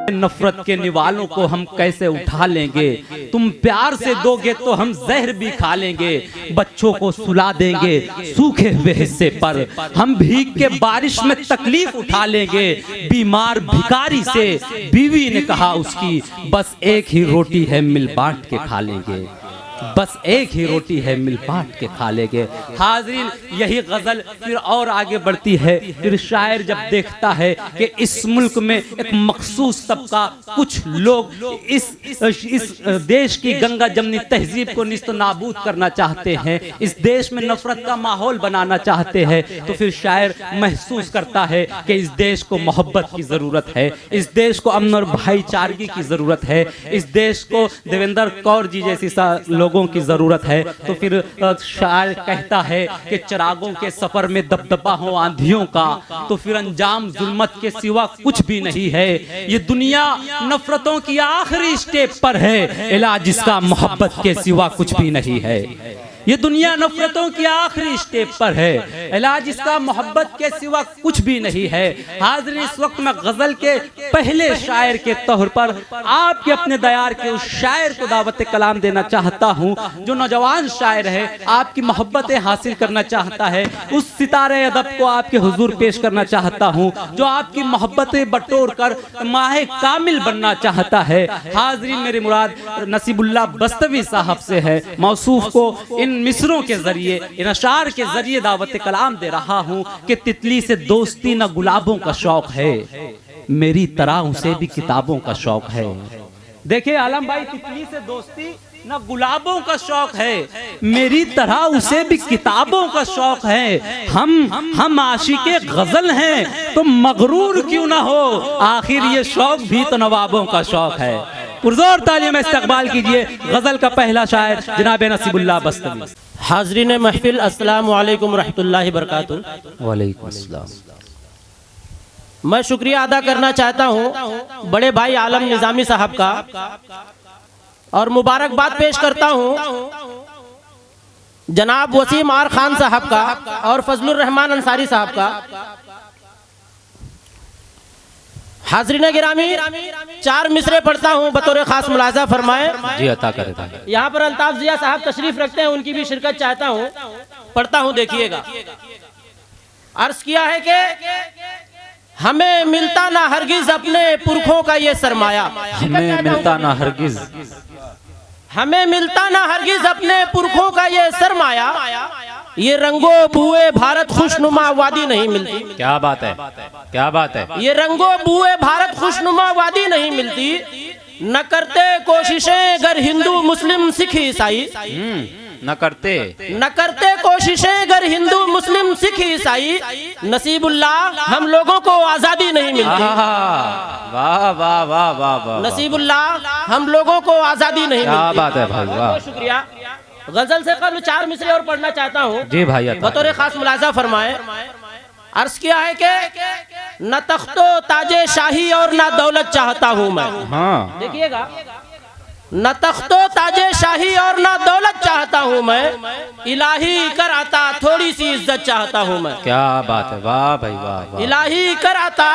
नफरत के निवालों को हम कैसे उठा लेंगे। तुम प्यार से दोगे तो हम जहर भी खा लेंगे। बच्चों को सुला देंगे सूखे हुए हिस्से पर, हम भीग के बारिश में तकलीफ उठा लेंगे। बीमार भिखारी से बीवी ने कहा उसकी, बस एक ही रोटी है मिल बांट के खा लेंगे। बस एक ही रोटी है मिल बांट के खा लेंगे। हाज़रीन, यही गज़ल फिर और आगे बढ़ती है। फिर शायर जब देखता है कि इस मुल्क में एक मखसूस तबका, कुछ लोग इस देश की गंगा जमनी तहजीब को निस्त नाबूद करना चाहते हैं, इस देश में नफरत का माहौल बनाना चाहते हैं, तो फिर शायर महसूस करता है कि इस देश को मोहब्बत की ज़रूरत है, इस देश को अमन और भाईचारगी की ज़रूरत है, इस देश को देवेंद्र कौर जी जैसी लोगों की जरूरत है। तो फिर शायर कहता है कि चिरागों के सफर में दबदबा हो आंधियों का, तो फिर अंजाम जुल्मत के सिवा कुछ भी नहीं है। ये दुनिया नफरतों की आखिरी स्टेप पर है, इलाज इसका मोहब्बत के सिवा कुछ भी नहीं है। ये दुनिया नफरतों की आखिरी स्टेप पर है, इलाज इसका मोहब्बत के सिवा कुछ भी नहीं है। हाज़रीन, इस वक्त मैं गजल के पहले शायर के तौर पर आपके अपने दयार के उस शायर को दावत कलाम देना चाहता हूँ जो नौजवान शायर है, आपकी मोहब्बतें हासिल करना चाहता है। उस सितारे अदब को आपके हुजूर पेश करना चाहता हूँ जो आपकी मोहब्बतें बटोर कर माहे कामिल बनना चाहता है। हाज़रीन, मेरी मुराद नसीबुल्लाह बस्तवी साहब से है। मौसूफ को इन मिसरों के जरिए, इन अशार के जरिए दावत कलाम दे रहा हूँ कि तितली से दोस्ती न गुलाबों का शौक है, मेरी तरह उसे भी किताबों का शौक है। देखिए आलम भाई, तितली से दोस्ती न गुलाबों का शौक है, मेरी तरह उसे भी किताबों का शौक है। हम आशिके गजल हैं तो मगरूर क्यों ना हो, आखिर ये शौक भी तो नवाबों का शौक है। पुरजोर तालियों में इस्तकबाल कीजिए गजल का पहला शायर जनाब नसीबुल्लाह बस्तवी। हाज़रीन महफिल, अस्सलामु अलैकुम रहमतुल्लाहि बरकातुहू। वालेकुम अस्सलाम। मैं शुक्रिया अदा करना चाहता हूँ बड़े भाई आलम निज़ामी साहब का, और मुबारकबाद पेश करता हूँ जनाब वसीम आर खान साहब का और फजलुर रहमान अंसारी साहब का। हाज़रीन गिरामी, 4 मिसरे पढ़ता हूँ, बतौर खास मुलाजा फरमाए। जी अता करें। यहाँ पर अल्ताफ जिया साहब तशरीफ रखते हैं, उनकी भी शिरकत चाहता हूँ। पढ़ता हूँ, देखिएगा। अर्ज किया है कि हमें मिलता ना हरगिज अपने पुरखों का ये सरमाया, हमें मिलता ना हरगिज, हमें मिलता ना हरगिज अपने पुरखों का ये सरमाया, ये रंगो बुए भारत खुशनुमा वादी नहीं मिलती। क्या बात है, क्या बात है। ये रंगो बुए भारत खुशनुमा वादी नहीं मिलती, न करते कोशिशें गर हिंदू मुस्लिम सिख ईसाई, न करते कोशिशें गर हिंदू मुस्लिम सिख ईसाई, नसीबुल्लाह हम लोगों को आजादी नहीं मिलती। वाह वाह वाह वाह वाह, नसीबुल्लाह हम लोगों को आजादी नहीं मिलती। क्या बात है भाई, वाह। शुक्रिया। गजल से कल 4 मिसरे और पढ़ना चाहता हूँ। जी भाई, बतौर खास मुलाजा फरमाए। अर्ज किया है कि न तख्तो ताजे शाही और न दौलत चाहता हूँ मैं। हाँ, देखिएगा, न तख्तो ताजे शाही और न दौलत चाहता हूँ मैं, इलाही कर आता थोड़ी सी इज्जत चाहता हूँ मैं। क्या बात है, वाह भाई वाह वाह। इलाही कर आता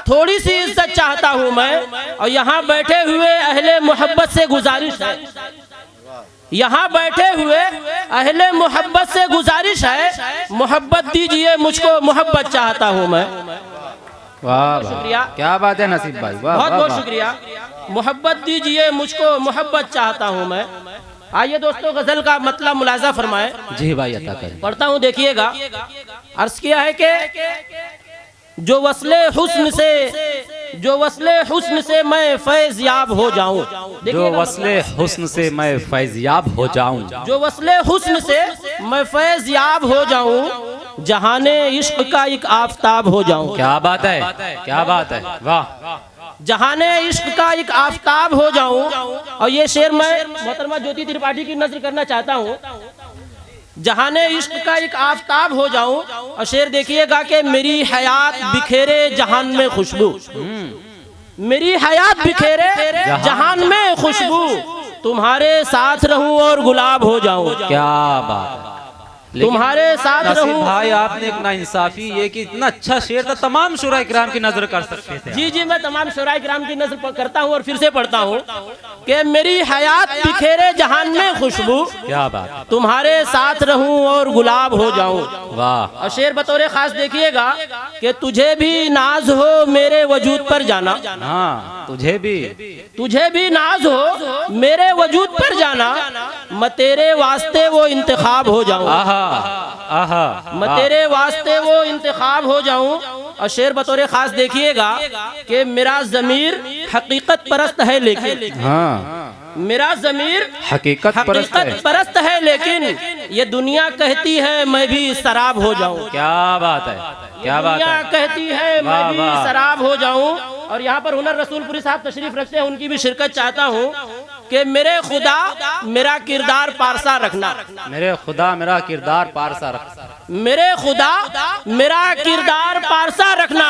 थोड़ी सी इज्जत चाहता हूँ मैं, और यहाँ बैठे हुए अहले मोहब्बत से गुजारिश है, यहाँ बैठे हुए अहले मोहब्बत से गुजारिश है, मोहब्बत दीजिए मुझको, मोहब्बत चाहता हूँ मैं। वाह, शुक्रिया। क्या बात है नसीब भाई, वाह, बहुत बहुत शुक्रिया। मोहब्बत दीजिए मुझको, मोहब्बत चाहता हूँ मैं। आइए दोस्तों, गजल का मतलब मुलाजा फरमाए। जी भाई अता करें। पढ़ता हूँ, देखिएगा। अर्ज किया है कि जो वस्ले हुस्न से मैं फैज़ याब हो जाऊं, जो वस्ले हुस्न से मैं फैज़ याब हो जाऊं, जो वस्ले हुस्न से मैं फैज़ याब हो जाऊं, जहाने इश्क का एक आफताब हो जाऊं। क्या बात है, क्या बात है, वाह। जहाने इश्क का एक आफताब हो जाऊं। और ये शेर मैं मोहतरमा ज्योति त्रिपाठी की नज़र करना चाहता हूँ। जहाने इश्क का एक आफताब हो जाऊं, और शेर देखिएगा कि मेरी हयात बिखेरे जहान में खुशबू, मेरी हयात बिखेरे जहान में खुशबू, तुम्हारे साथ रहूं और गुलाब हो जाऊं। क्या बात है। तुम्हारे साथ नसीब रहूं। भाई आपने एक नाइंसाफी ये कि इतना अच्छा शेर था, तमाम शुरा किराम की नजर कर सकते थे। जी जी, मैं तमाम शुराए किराम की नजर करता हूँ और फिर से पढ़ता हूँ कि मेरी हयात बिखेरे जहान में खुशबू, क्या बात, तुम्हारे साथ रहूं और गुलाब हो जाऊं। वाह। और शेर बतौर खास देखिएगा कि तुझे भी नाज हो मेरे वजूद पर जाना, हाँ तुझे भी नाज हो मेरे वजूद पर जाना, मैं तेरे वास्ते वो इंतखाब हो जाऊं। आहा, मैं तेरे वास्ते वो इंतखाब हो जाऊं। और शेर बतौर खास देखिएगा कि मेरा जमीर हकीकत परस्त है, लेकिन हाँ मेरा जमीर हकीकत परस्त है, लेकिन ये दुनिया कहती है मैं भी शराब हो जाऊं। क्या बात है, क्या बात दुनिया है, कहती है मैं वाह, भी वाह। शराब हो जाऊं। और यहाँ पर हुनर रसूलपुरी साहब तशरीफ रखते हैं, उनकी भी शिरकत चाहता हूँ कि मेरे खुदा मेरा किरदार पारसा रखना, मेरे खुदा मेरा किरदार पारसा रखना, मेरे खुदा मेरा किरदार पारसा रखना,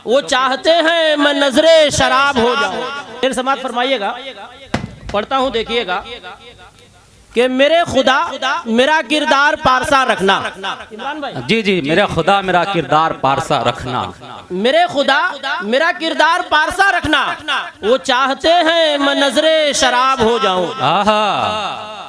वो चाहते हैं मैं नजरे शराब हो जाऊं। फिर समाप्त फरमाइएगा, पढ़ता हूँ देखिएगा कि मेरे खुदा मेरा किरदार पारसा रखना। इमरान भाई, जी जी, मेरे खुदा मेरा किरदार पारसा रखना, मेरे खुदा मेरा किरदार पारसा रखना, वो चाहते हैं मैं नजरे शराब हो जाऊं। आहा,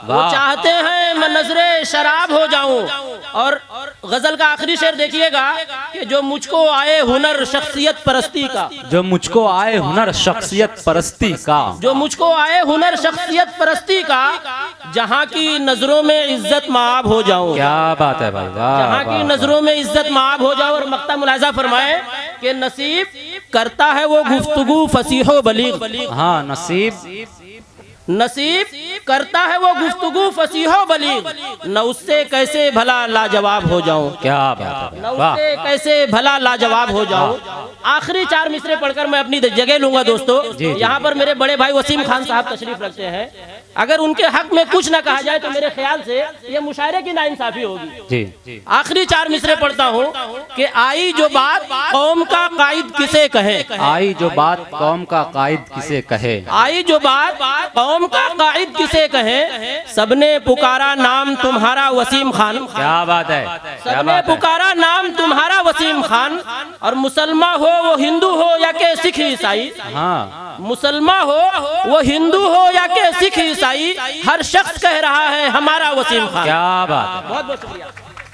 वो चाहते हैं मैं नजरे शराब हो जाऊं। और गजल का आखिरी शेर देखिएगा कि जो मुझको आए हुनर शख्सियत परस्ती का, जो मुझको आए हुनर शख्सियत परस्ती का, जो मुझको आए हुनर शख्सियत परस्ती का, जहाँ की नजरों में इज्जत माब हो जाऊं। क्या बात है भाई, वाह, जहाँ की वाह, नजरों में इज्जत माब हो जाओ। और मक्ता मुलाजा फरमाए कि नसीब करता है वो गुफ्तगू फसीहो बलीग, हाँ नसीब करता है वो गुफ्तगू फसीहो बलीग, न उससे कैसे भला लाजवाब हो जाऊं। क्या बात है, न वाह। उससे कैसे भला लाजवाब हो जाऊं। आखिरी 4 मिसरे पढ़कर मैं अपनी जगह लूंगा दोस्तों। यहाँ पर मेरे बड़े भाई वसीम खान साहब तशरीफ रखते हैं। अगर उनके हक में कुछ न कहा जाए तो मेरे ख्याल से ये मुशायरे की नाइंसाफी होगी। जी, आखिरी 4 मिसरे पढ़ता हूँ कि आई जो बात कौम का कायद किसे कहे, आई जो बात कौम का कायद किसे कहे, आई जो बात कौम का कायद किसे कहे, सबने पुकारा नाम तुम्हारा वसीम खान। क्या बात है, क्या सबने बात है, पुकारा नाम तुम्हारा वसीम खान। और मुसलमान हो वो हिंदू हो या के सिख ईसाई, हाँ मुसलमान हो वो हिंदू हो या के सिख ईसाई, हर शख्स कह रहा है हमारा वसीम खान। क्या बात है। बहुत बहुत शुक्रिया।